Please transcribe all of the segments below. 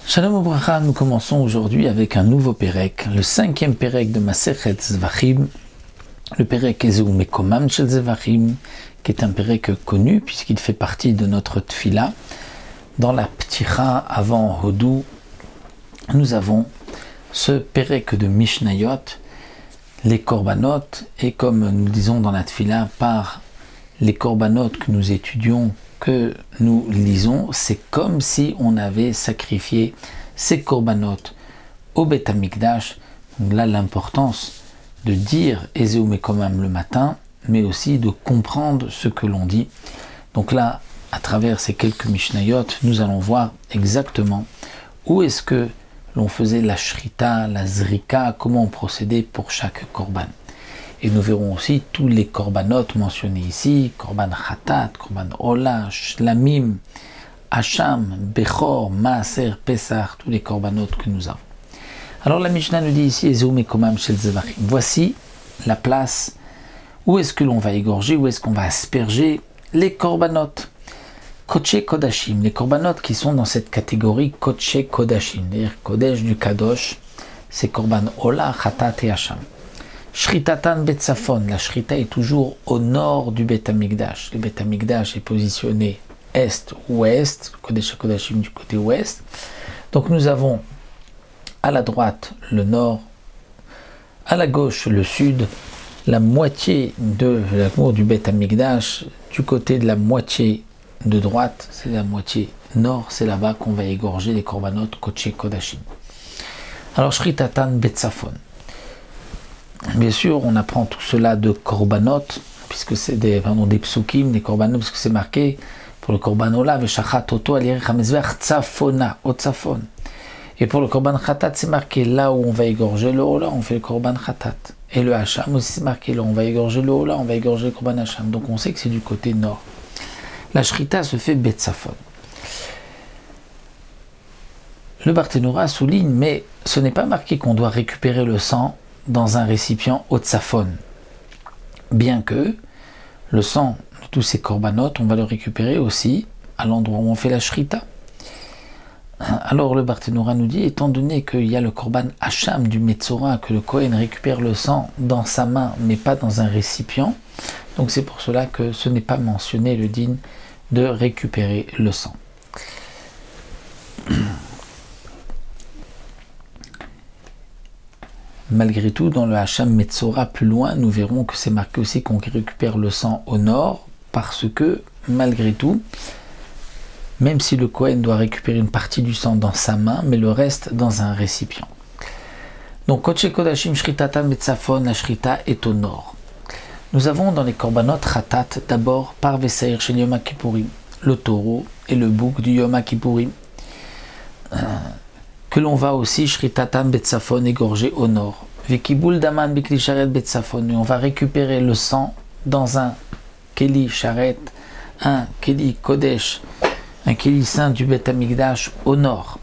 Shalom Obracha, nous commençons aujourd'hui avec un nouveau Pérek, le 5e Pérek de Masechet Zvachim, le Pérek Ezeu Mekomam Shel Zvachim, qui est un Pérek connu puisqu'il fait partie de notre Tfila. Dans la Pticha avant Hodou, nous avons ce Pérek de Mishnayot, les Korbanot, et comme nous disons dans la Tfila, par les Korbanot que nous étudions, que nous lisons, c'est comme si on avait sacrifié ces korbanot au Beth Amikdash. Donc là, l'importance de dire Ezeu Mekomam le matin, mais aussi de comprendre ce que l'on dit. Donc là, à travers ces quelques Mishnayot, nous allons voir exactement où est-ce que l'on faisait la shrita, la zrika, comment on procédait pour chaque korban. Et nous verrons aussi tous les korbanot mentionnés ici, korban khatat, korban ola, shlamim, hacham, bechor, maaser, pesach, tous les korbanot que nous avons. Alors la Mishnah nous dit ici, Ezeu Mekomam Shel Zvachim. Voici la place, où est-ce que l'on va égorger, où est-ce qu'on va asperger les korbanot. Kodesh Kodashim, les korbanot qui sont dans cette catégorie Kodesh Kodashim, c'est-à-dire Kodesh du Kadosh, c'est korban ola, khatat et hacham. Shritatan Betsafon, la Shrita est toujours au nord du Beth Amikdash. Le Beth Amikdash est positionné est-ouest, Kodesh HaKodashim du côté ouest. Donc nous avons à la droite le nord, à la gauche le sud, la moitié de la cour du Beth Amikdash, du côté de la moitié de droite, c'est la moitié nord, c'est là-bas qu'on va égorger les korbanot Kodesh Kodashim. Alors Shritatan Betsafon. Bien sûr, on apprend tout cela de korbanot, puisque c'est des psukim, des korbanot, parce que c'est marqué pour le korban ola, veshachat oto al yerech hamizbeach tzafona, au tzafon. Et pour le korban khatat, c'est marqué là où on va égorger le ola, on fait le korban khatat. Et le hacham aussi, c'est marqué là où on va égorger le ola, on va égorger le korban hacham. Donc on sait que c'est du côté nord. La shrita se fait betzafon. Le Barthénora souligne, mais ce n'est pas marqué qu'on doit récupérer le sang dans un récipient au tzafon, bien que le sang de tous ces korbanot, on va le récupérer aussi à l'endroit où on fait la shrita. Alors le Barthénora nous dit, étant donné qu'il y a le korban hacham du Metzora, que le Kohen récupère le sang dans sa main, mais pas dans un récipient, donc c'est pour cela que ce n'est pas mentionné le din de récupérer le sang. Malgré tout, dans le Hacham Metzora, plus loin, nous verrons que c'est marqué aussi qu'on récupère le sang au nord, parce que, malgré tout, même si le Kohen doit récupérer une partie du sang dans sa main, mais le reste dans un récipient. Donc, Kodesh Kodashim Shritatan Betzafon, la Shrita est au nord. Nous avons dans les korbanot Khatat, d'abord par Vesaïr chez Yom Kippourim, le taureau et le bouc du Yom Kippourim. Que l'on va aussi Shritatan Betsafon égorger au nord. Vekibul Daman Bikli Sharet Betsafon. On va récupérer le sang dans un Keli Sharet, un Keli Kodesh, un Keli saint du Beth Amikdash au nord.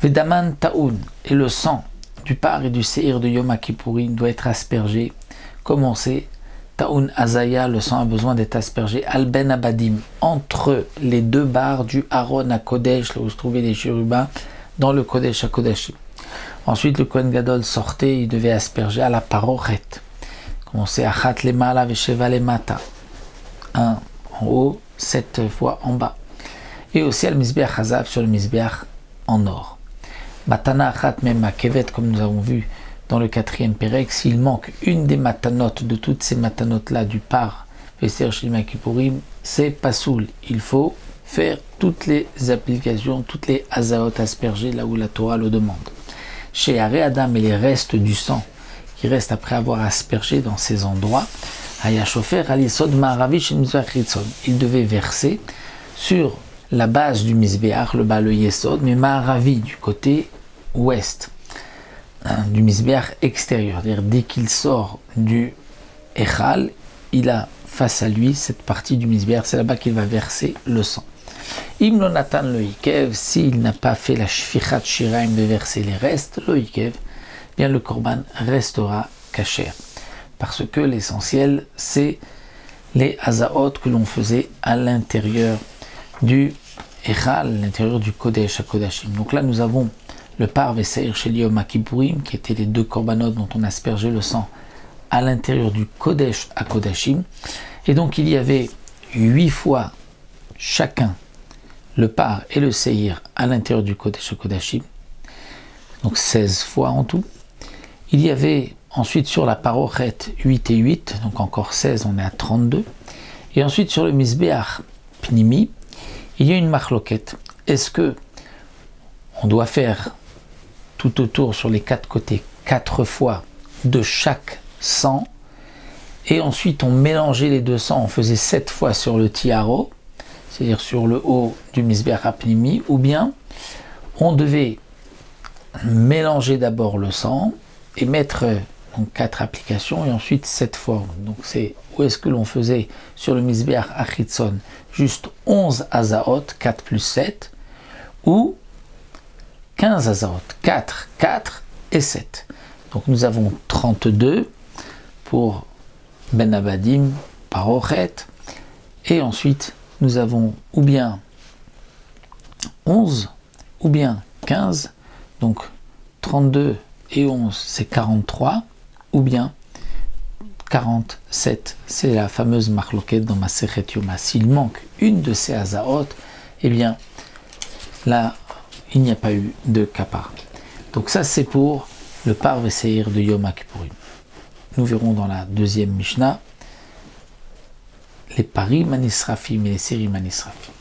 Vedaman Taoun, et le sang du par et du Seir de Yom Kippourim doit être aspergé. Comme on sait, Taoun Azaya, le sang a besoin d'être aspergé Al Ben Abadim, entre les deux barres du Aaron à Kodesh, là où se trouvaient les chérubins, dans le Kodesh HaKodashim. Ensuite, le Kohen Gadol sortait, il devait asperger à la parochet. Comme on sait, Achat Lemala Vesheva Lemata. 1 en haut, 7 fois en bas. Et aussi al Mizbeach Hazav sur le Mizbeach en or. Matana Achat Mema Kevet, comme nous avons vu dans le 4e Pérek, s'il manque une des matanotes, de toutes ces matanotes-là, du par Veser Shel Kippourim, c'est Pasoul. Il faut faire toutes les applications, toutes les hazaot aspergées là où la Torah le demande. Chez Haré Adam et les restes du sang qui restent après avoir aspergé dans ces endroits, Hayashofer Alisod Ma'aravi chez Mizbeach Ritzon. Il devait verser sur la base du Mizbeach, le bas le Yesod, mais Ma'aravi du côté ouest, du Mizbeach extérieur. C'est-à-dire dès qu'il sort du Echal, il a face à lui cette partie du Mizbeach, c'est là-bas qu'il va verser le sang. Im Lonatan le Hikev, s'il n'a pas fait la Shfichat Shiraim de verser les restes, le Hikev, bien le Korban restera kasher. Parce que l'essentiel, c'est les hazaot que l'on faisait à l'intérieur du Echal, l'intérieur du Kodesh à Kodashim. Donc là, nous avons le Par Veseir Shel Yom Kippourim, qui étaient les 2 korbanot dont on aspergeait le sang à l'intérieur du Kodesh à Kodashim. Et donc il y avait 8 fois chacun le Par et le Seir à l'intérieur du Kodesh à Kodashim. Donc 16 fois en tout. Il y avait ensuite sur la Parochet 8 et 8, donc encore 16, on est à 32. Et ensuite sur le Mizbeach Pnimi, il y a une marloquette. Est-ce que on doit faire tout autour sur les 4 côtés 4 fois de chaque sang, et ensuite on mélangeait les 2 sangs, on faisait 7 fois sur le tiaro, c'est-à-dire sur le haut du Mizbeach Pnimi, ou bien on devait mélanger d'abord le sang et mettre donc 4 applications et ensuite 7 fois. Donc c'est où est-ce que l'on faisait sur le Mizbeach Achitzon juste 11 azaot, 4 plus 7, ou 15 azaot, 4, 4 et 7. Donc nous avons 32 pour Ben Abadim, Parochet, et ensuite nous avons ou bien 11 ou bien 15, donc 32 et 11 c'est 43, ou bien 47, c'est la fameuse marloquette dans Masechet Yoma. S'il manque une de ces azaot, eh bien là il n'y a pas eu de kapara. Donc ça c'est pour le Par Veseir de Yom Kippourim. Nous verrons dans la deuxième Mishnah les parim anisrafim et les sérim anisrafim.